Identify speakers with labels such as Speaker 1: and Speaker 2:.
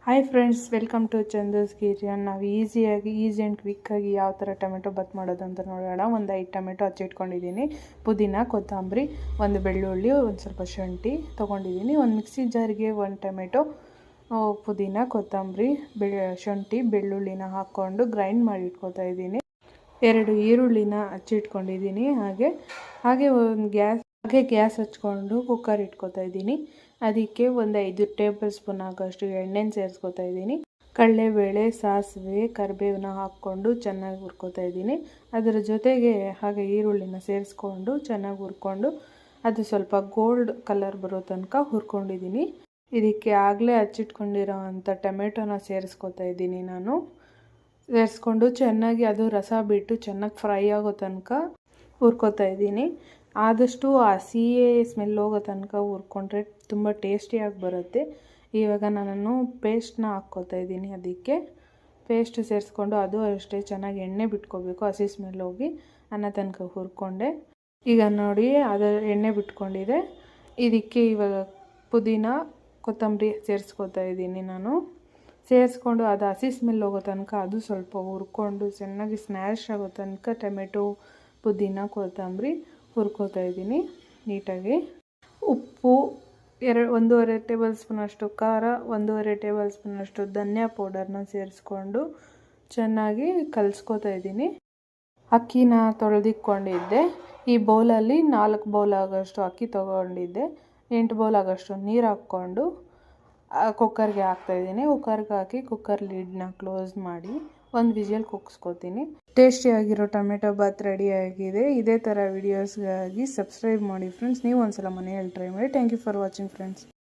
Speaker 1: Hi friends, welcome to Chandu's kitchen. ನಾವು easy and ಕ್ವಿಕ್ಕಾಗಿ ಯಾವ ಥರ ಟೊಮೆಟೊ ಬಾತ್ ಮಾಡೋದು ಅಂತ ನೋಡೋಣ. ಒಂದು 5 ಟೊಮೆಟೊ ಹಚ್ಚಿಟ್ಕೊಂಡಿದ್ದೀನಿ, ಪುದೀನ, ಕೊತ್ತಂಬರಿ, ಒಂದು ಬೆಳ್ಳುಳ್ಳಿ, ಒಂದು ಸ್ವಲ್ಪ ಶುಂಠಿ ತೊಗೊಂಡಿದ್ದೀನಿ. ಒಂದು ಮಿಕ್ಸಿ ಜಾರಿಗೆ 1 ಟೊಮೆಟೊ, ಪುದೀನ, ಕೊತ್ತಂಬರಿ, ಶುಂಠಿ, ಬೆಳ್ಳುಳ್ಳಿನ ಹಾಕ್ಕೊಂಡು ಗ್ರೈಂಡ್ ಮಾಡಿ ಇಟ್ಕೊತಾ ಇದ್ದೀನಿ. 2 ಈರುಳ್ಳಿನ ಹಚ್ಚಿಟ್ಕೊಂಡಿದ್ದೀನಿ. ಹಾಗೆ ಒಂದು ಗ್ಯಾಸ್ ಹಚ್ಕೊಂಡು ಕುಕ್ಕರ್ ಇಟ್ಕೊತಾ ಇದ್ದೀನಿ. ಅದಕ್ಕೆ ಒಂದು 5 ಟೇಬಲ್ ಸ್ಪೂನ್ ಆಗೋಷ್ಟು ಎಣ್ಣೆನ ಸೇರಿಸ್ಕೊತಾ ಇದ್ದೀನಿ. ಕಡಲೆಬೇಳೆ, ಸಾಸಿವೆ, ಕರಿಬೇವನ್ನ ಹಾಕ್ಕೊಂಡು ಚೆನ್ನಾಗಿ ಹುರ್ಕೊತಾ ಇದ್ದೀನಿ. ಅದರ ಜೊತೆಗೆ ಹಾಗೆ ಈರುಳ್ಳಿನ ಸೇರಿಸ್ಕೊಂಡು ಚೆನ್ನಾಗಿ ಹುರ್ಕೊಂಡು ಅದು ಸ್ವಲ್ಪ ಗೋಲ್ಡ್ ಕಲರ್ ಬರೋ ತನಕ ಹುರ್ಕೊಂಡಿದ್ದೀನಿ. ಇದಕ್ಕೆ ಆಗಲೇ ಹಚ್ಚಿಟ್ಕೊಂಡಿರೋ ಅಂಥ ಟೊಮೆಟೊನ ಸೇರಿಸ್ಕೊತಾ ಇದ್ದೀನಿ. ಸೇರಿಸ್ಕೊಂಡು ಚೆನ್ನಾಗಿ ಅದು ರಸ ಬಿಟ್ಟು ಚೆನ್ನಾಗಿ ಫ್ರೈ ಆಗೋ ತನಕ ಹುರ್ಕೊತಾ ಇದ್ದೀನಿ. ಆದಷ್ಟು ಸಿಹಿ ಸ್ಮೆಲ್ ಹೋಗೋ ತನಕ ಹುರ್ಕೊಂಡ್ರೆ ತುಂಬ ಟೇಸ್ಟಿಯಾಗಿ ಬರುತ್ತೆ. ಇವಾಗ ನಾನು ಪೇಸ್ಟ್ನ ಹಾಕ್ಕೊತಾ ಇದ್ದೀನಿ. ಅದಕ್ಕೆ ಪೇಸ್ಟ್ ಸೇರಿಸ್ಕೊಂಡು ಅದು ಅಷ್ಟೇ ಚೆನ್ನಾಗಿ ಎಣ್ಣೆ ಬಿಟ್ಕೋಬೇಕು. ಹಸಿ ಸ್ಮೆಲ್ ಹೋಗಿ ಅನ್ನೋ ತನಕ ಹುರ್ಕೊಂಡೆ. ಈಗ ನೋಡಿ ಅದು ಎಣ್ಣೆ ಬಿಟ್ಕೊಂಡಿದೆ. ಇದಕ್ಕೆ ಇವಾಗ ಪುದೀನ, ಕೊತ್ತಂಬರಿ ಸೇರಿಸ್ಕೊತಾ ಇದ್ದೀನಿ. ಸೇರಿಸ್ಕೊಂಡು ಅದು ಹಸಿ ಸ್ಮೆಲ್ ಹೋಗೋ ತನಕ ಅದು ಸ್ವಲ್ಪ ಹುರ್ಕೊಂಡು ಚೆನ್ನಾಗಿ ಸ್ಮ್ಯಾಶ್ ಆಗೋ ತನಕ ಟೊಮೆಟೊ, ಪುದೀನ, ಕೊತ್ತಂಬರಿ ಹುರ್ಕೋತಾ ಇದ್ದೀನಿ ನೀಟಾಗಿ. ಉಪ್ಪು, 1.5 ಟೇಬಲ್ ಸ್ಪೂನಷ್ಟು ಖಾರ, 1.5 ಟೇಬಲ್ ಸ್ಪೂನಷ್ಟು ಧನಿಯಾ ಪೌಡರ್ನ ಸೇರಿಸ್ಕೊಂಡು ಚೆನ್ನಾಗಿ ಕಲಿಸ್ಕೊತಾ ಇದ್ದೀನಿ. ಅಕ್ಕಿನ ತೊಳೆದಿಟ್ಕೊಂಡಿದ್ದೆ. ಈ ಬೌಲಲ್ಲಿ 4 ಬೌಲ್ ಆಗೋಷ್ಟು ಅಕ್ಕಿ ತೊಗೊಂಡಿದ್ದೆ. 8 ಬೌಲ್ ಆಗೋಷ್ಟು ನೀರು ಹಾಕ್ಕೊಂಡು ಕುಕ್ಕರ್ಗೆ ಹಾಕ್ತಾಯಿದ್ದೀನಿ. ಕುಕ್ಕರ್ಗೆ ಹಾಕಿ ಕುಕ್ಕರ್ ಲಿಡ್ನ ಕ್ಲೋಸ್ ಮಾಡಿ 1 ವಿಷಲ್ ಕೂಗಿಸ್ಕೊತೀನಿ. ಟೇಸ್ಟಿಯಾಗಿರೋ ಟೊಮೆಟೊ ಬಾತ್ ರೆಡಿಯಾಗಿದೆ. ಇದೇ ಥರ ವೀಡಿಯೋಸ್ಗಾಗಿ ಸಬ್ಸ್ಕ್ರೈಬ್ ಮಾಡಿ ಫ್ರೆಂಡ್ಸ್. ನೀವು ಒಂದ್ಸಲ ಮನೆಯಲ್ಲಿ ಟ್ರೈ ಮಾಡಿ. Thank you for watching friends.